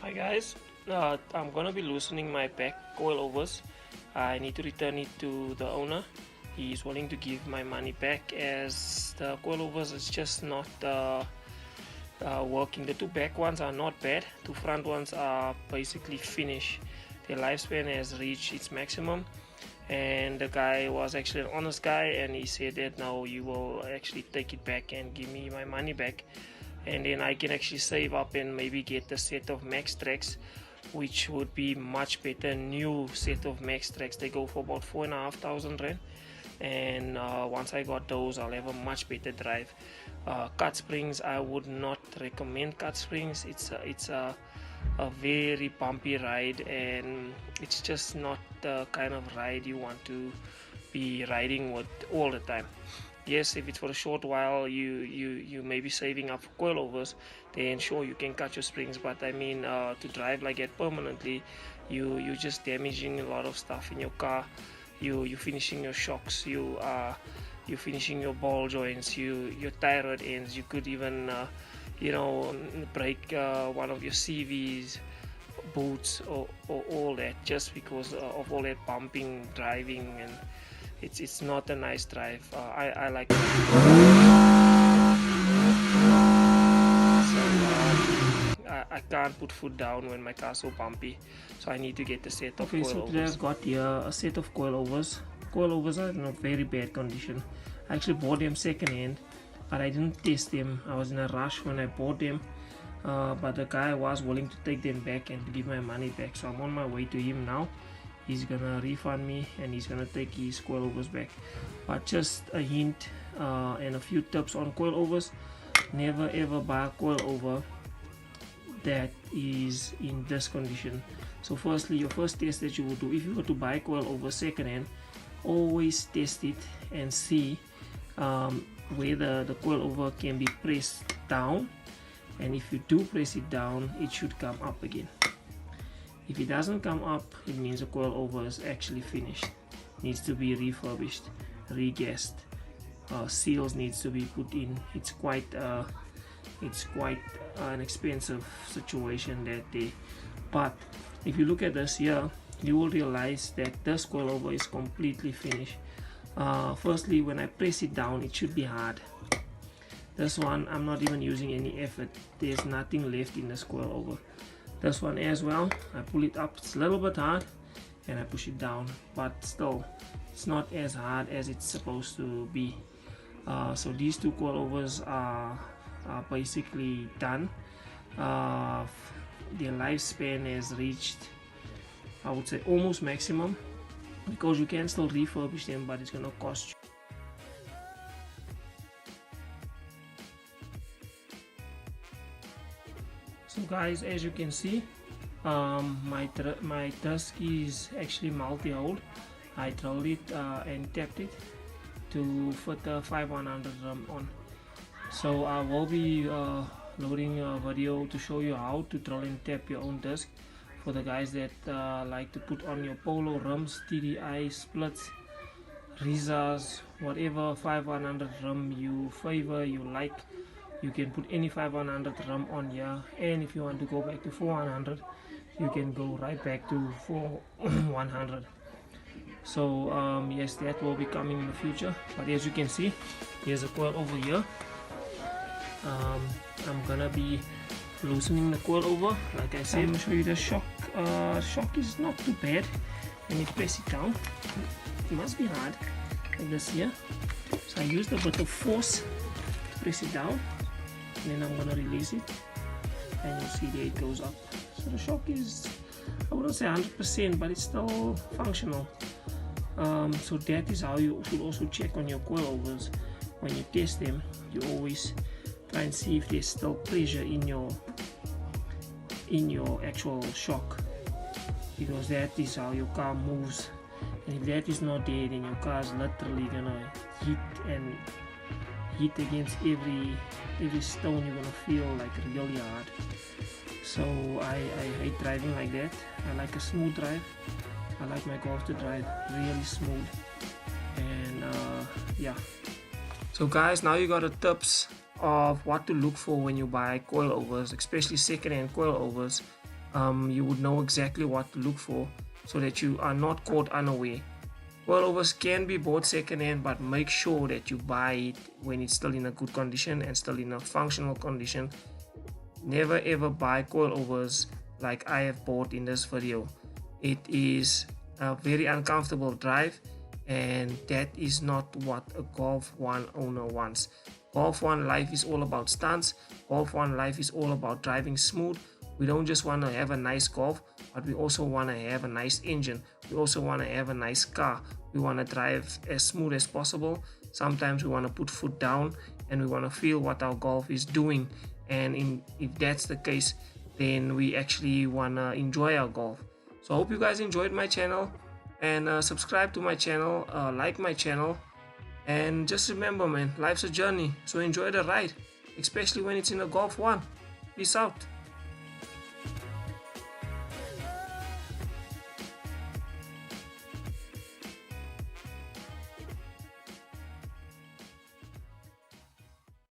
Hi guys, I'm gonna be loosening my back coilovers. I need to return it to the owner. He's willing to give my money back as the coilovers is just not working. The two back ones are not bad. Two front ones are basically finished. Their lifespan has reached its maximum, and the guy was actually an honest guy, and he said that now you will actually take it back and give me my money back, and then I can actually save up and maybe get a set of max tracks, which would be much better. New set of max tracks, they go for about 4,500 rand, and once I got those, I'll have a much better drive. Cut springs, I would not recommend cut springs. It's a very bumpy ride, and it's just not the kind of ride you want to be riding with all the time. Yes, if it's for a short while, you may be saving up for coilovers, then sure you can cut your springs. But I mean, to drive like that permanently, you're just damaging a lot of stuff in your car. You finishing your shocks, you finishing your ball joints, your tie rod ends. You could even break one of your CVs, boots, or all that, just because of all that bumping driving, and it's not a nice drive. I like it. So I can't put foot down when my car's so bumpy, so I need to get a set of coilovers. So today I've got here a set of coilovers. Coilovers are in a very bad condition. I actually bought them second hand, but I didn't test them. I was in a rush when I bought them, but the guy was willing to take them back and to give my money back, so I'm on my way to him now. He's gonna refund me and he's gonna take his coilovers back. But just a hint and a few tips on coilovers: never ever buy a coilover that is in this condition. So firstly, your first test that you will do if you were to buy coilover second hand, always test it and see whether the coilover can be pressed down, and if you do press it down, it should come up again. If it doesn't come up, it means the coilover is actually finished, needs to be refurbished, regassed, seals needs to be put in. It's quite an expensive situation that day. But if you look at this here, you will realize that this coilover is completely finished. Firstly, when I press it down, it should be hard. This one, I'm not even using any effort. There's nothing left in this coilover. This one as well, I pull it up, it's a little bit hard, and I push it down, but still it's not as hard as it's supposed to be. So these two coilovers are basically done. Their lifespan has reached, I would say, almost maximum, because you can still refurbish them, but it's gonna cost you. So guys, as you can see, my disc is actually multi-hole. I drilled it and tapped it to fit a 5100 rim on. So I will be loading a video to show you how to drill and tap your own disc, for the guys that like to put on your polo rims, TDI, splits, Rizas, whatever 5100 rim you favor, you like. You can put any 5100 rim on here, and if you want to go back to 4100, you can go right back to 4100. So yes, that will be coming in the future. But as you can see, here's a coil over here. I'm gonna be loosening the coil over. Like I said, I'm gonna show you the shock. Shock is not too bad. When you press it down, it must be hard, like this here. So I used a bit of force to press it down, and then I'm gonna release it, and you'll see there it goes up. So the shock is, I wouldn't say 100%, but it's still functional. So that is how you should also check on your coilovers. When you test them, you always try and see if there's still pressure in your actual shock, because that is how your car moves. And if that is not there, then your car is literally gonna hit against every stone. You're gonna feel like really hard. So I hate driving like that. I like a smooth drive. I like my cars to drive really smooth, and yeah. So guys, now you got the tips of what to look for when you buy coilovers, especially second-hand coilovers. you would know exactly what to look for so that you are not caught unaware. Coilovers can be bought secondhand, but make sure that you buy it when it's still in a good condition and still in a functional condition. Never ever buy coilovers like I have bought in this video. It is a very uncomfortable drive, and that is not what a Golf 1 owner wants. Golf 1 life is all about stunts. Golf 1 life is all about driving smooth. We don't just want to have a nice Golf, but we also want to have a nice engine. We also want to have a nice car. We want to drive as smooth as possible. Sometimes we want to put foot down and we want to feel what our Golf is doing. And if that's the case, then we actually want to enjoy our Golf. So I hope you guys enjoyed my channel, and subscribe to my channel, like my channel, and just remember, man, life's a journey, so enjoy the ride, especially when it's in a Golf 1. Peace out.